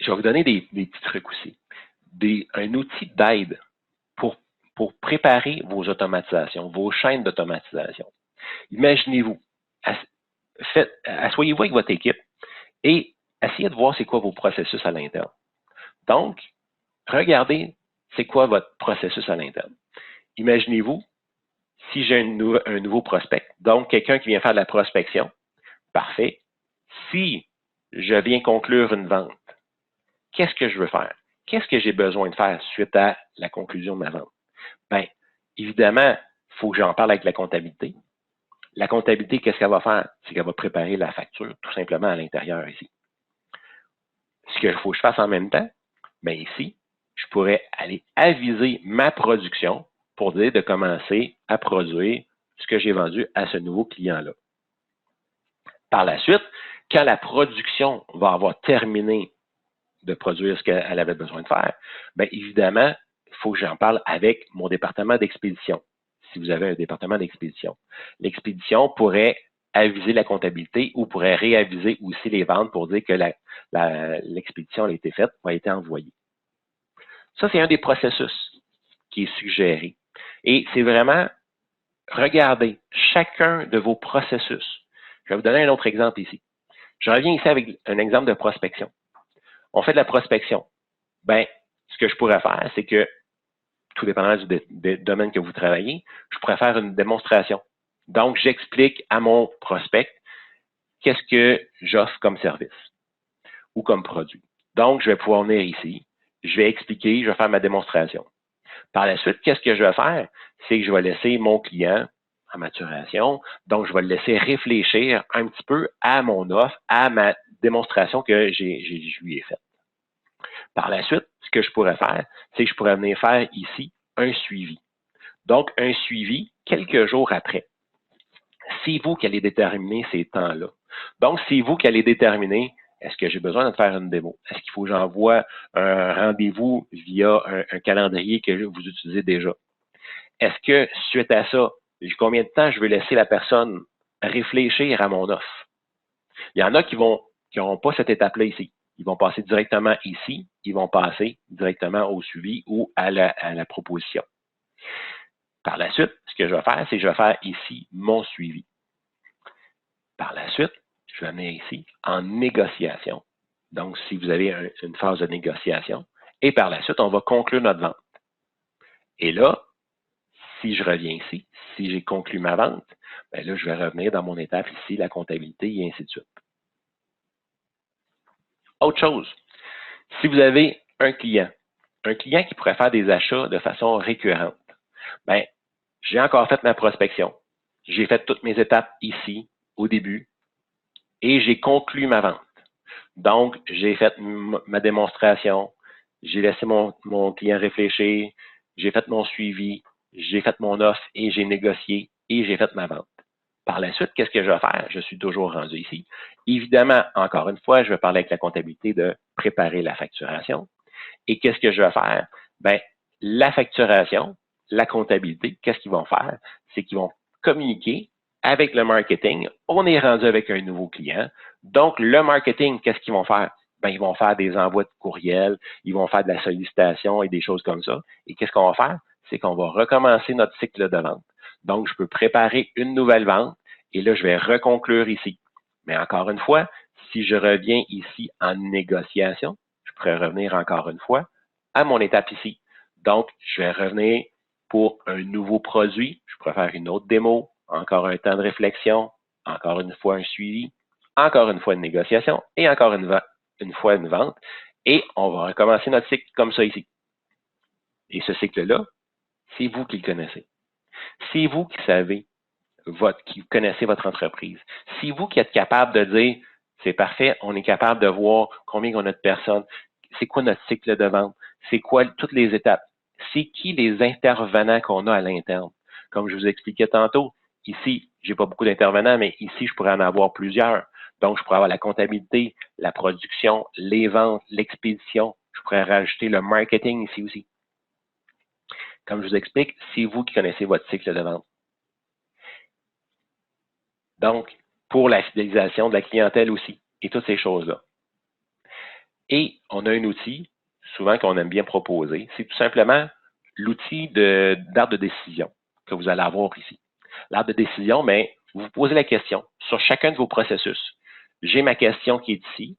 je vais vous donner des petits trucs aussi. Un outil d'aide pour préparer vos automatisations, vos chaînes d'automatisation. Imaginez-vous, asseyez-vous avec votre équipe et essayez de voir c'est quoi vos processus à l'interne. Donc, regardez c'est quoi votre processus à l'interne. Imaginez-vous, si j'ai un nouveau prospect, donc quelqu'un qui vient faire de la prospection, parfait. Si je viens conclure une vente, qu'est-ce que je veux faire? Qu'est-ce que j'ai besoin de faire suite à la conclusion de ma vente? Bien, évidemment, il faut que j'en parle avec la comptabilité. La comptabilité, qu'est-ce qu'elle va faire? C'est qu'elle va préparer la facture, tout simplement à l'intérieur ici. Ce qu'il faut que je fasse en même temps, bien ici, je pourrais aller aviser ma production pour dire de commencer à produire ce que j'ai vendu à ce nouveau client-là. Par la suite, quand la production va avoir terminé de produire ce qu'elle avait besoin de faire, bien évidemment, il faut que j'en parle avec mon département d'expédition, si vous avez un département d'expédition. L'expédition pourrait aviser la comptabilité ou pourrait réaviser aussi les ventes pour dire que l'expédition a été faite, a été envoyée. Ça, c'est un des processus qui est suggéré. Et c'est vraiment, regardez chacun de vos processus. Je vais vous donner un autre exemple ici. Je reviens ici avec un exemple de prospection. On fait de la prospection. Bien, ce que je pourrais faire, c'est que, tout dépendamment du domaine que vous travaillez, je pourrais faire une démonstration. Donc, j'explique à mon prospect qu'est-ce que j'offre comme service ou comme produit. Donc, je vais pouvoir venir ici, je vais expliquer, je vais faire ma démonstration. Par la suite, qu'est-ce que je vais faire? C'est que je vais laisser mon client en maturation, donc je vais le laisser réfléchir un petit peu à mon offre, à ma démonstration que je lui ai faite. Par la suite, ce que je pourrais faire, c'est que je pourrais venir faire ici un suivi. Donc, un suivi quelques jours après. C'est vous qui allez déterminer ces temps-là. Donc, c'est vous qui allez déterminer est-ce que j'ai besoin de faire une démo? Est-ce qu'il faut que j'envoie un rendez-vous via un calendrier que vous utilisez déjà? Est-ce que, suite à ça, combien de temps je veux laisser la personne réfléchir à mon offre? Il y en a qui n'auront pas cette étape-là ici. Ils vont passer directement ici, ils vont passer directement au suivi ou à la proposition. Par la suite, ce que je vais faire, c'est que je vais faire ici mon suivi. Par la suite, je vais venir ici en négociation. Donc, si vous avez une phase de négociation, et par la suite, on va conclure notre vente. Et là, si je reviens ici, si j'ai conclu ma vente, bien là, je vais revenir dans mon étape ici, la comptabilité et ainsi de suite. Autre chose, si vous avez un client qui pourrait faire des achats de façon récurrente, bien, j'ai encore fait ma prospection. J'ai fait toutes mes étapes ici, au début, et j'ai conclu ma vente. Donc, j'ai fait ma démonstration, j'ai laissé mon client réfléchir, j'ai fait mon suivi, j'ai fait mon offre et j'ai négocié et j'ai fait ma vente. Par la suite, qu'est-ce que je vais faire? Je suis toujours rendu ici. Évidemment, encore une fois, je vais parler avec la comptabilité de préparer la facturation. Et qu'est-ce que je vais faire? Bien, la facturation, la comptabilité, qu'est-ce qu'ils vont faire? C'est qu'ils vont communiquer avec le marketing. On est rendu avec un nouveau client. Donc, le marketing, qu'est-ce qu'ils vont faire? Bien, ils vont faire des envois de courriel, ils vont faire de la sollicitation et des choses comme ça. Et qu'est-ce qu'on va faire? C'est qu'on va recommencer notre cycle de vente. Donc, je peux préparer une nouvelle vente et là, je vais reconclure ici. Mais encore une fois, si je reviens ici en négociation, je pourrais revenir encore une fois à mon étape ici. Donc, je vais revenir pour un nouveau produit. Je pourrais faire une autre démo, encore un temps de réflexion, encore une fois un suivi, encore une fois une négociation et encore une fois une vente. Et on va recommencer notre cycle comme ça ici. Et ce cycle-là, c'est vous qui le connaissez. C'est vous qui savez, qui connaissez votre entreprise. C'est vous qui êtes capable de dire, c'est parfait, on est capable de voir combien on a de personnes, c'est quoi notre cycle de vente, c'est quoi toutes les étapes, c'est qui les intervenants qu'on a à l'interne. Comme je vous expliquais tantôt, ici, j'ai pas beaucoup d'intervenants, mais ici, je pourrais en avoir plusieurs. Donc, je pourrais avoir la comptabilité, la production, les ventes, l'expédition. Je pourrais rajouter le marketing ici aussi. Comme je vous explique, c'est vous qui connaissez votre cycle de vente. Donc, pour la fidélisation de la clientèle aussi, et toutes ces choses-là. Et on a un outil, souvent qu'on aime bien proposer, c'est tout simplement l'outil d'arbre de décision que vous allez avoir ici. L'arbre de décision, mais vous vous posez la question sur chacun de vos processus. J'ai ma question qui est ici,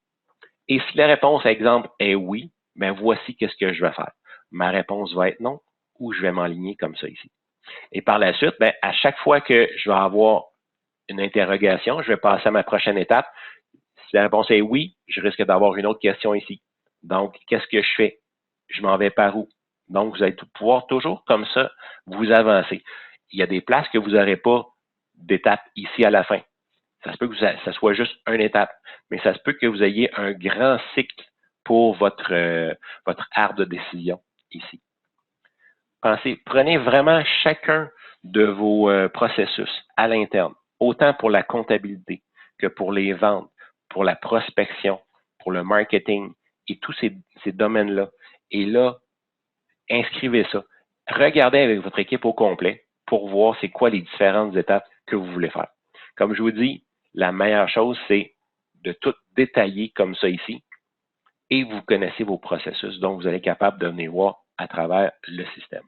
et si la réponse, par exemple, est oui, bien voici qu'est-ce que je vais faire. Ma réponse va être non, ou je vais m'enligner comme ça ici. Et par la suite, bien, à chaque fois que je vais avoir une interrogation, je vais passer à ma prochaine étape. Si la réponse est oui, je risque d'avoir une autre question ici. Donc, qu'est-ce que je fais? Je m'en vais par où? Donc, vous allez pouvoir toujours comme ça vous avancer. Il y a des places que vous n'aurez pas d'étape ici à la fin. Ça se peut que ça soit juste une étape, mais ça se peut que vous ayez un grand cycle pour votre arbre de décision ici. Prenez vraiment chacun de vos processus à l'interne, autant pour la comptabilité que pour les ventes, pour la prospection, pour le marketing et tous ces domaines-là. Et là, inscrivez ça. Regardez avec votre équipe au complet pour voir c'est quoi les différentes étapes que vous voulez faire. Comme je vous dis, la meilleure chose, c'est de tout détailler comme ça ici et vous connaissez vos processus, donc vous allez être capable de venir voir à travers le système.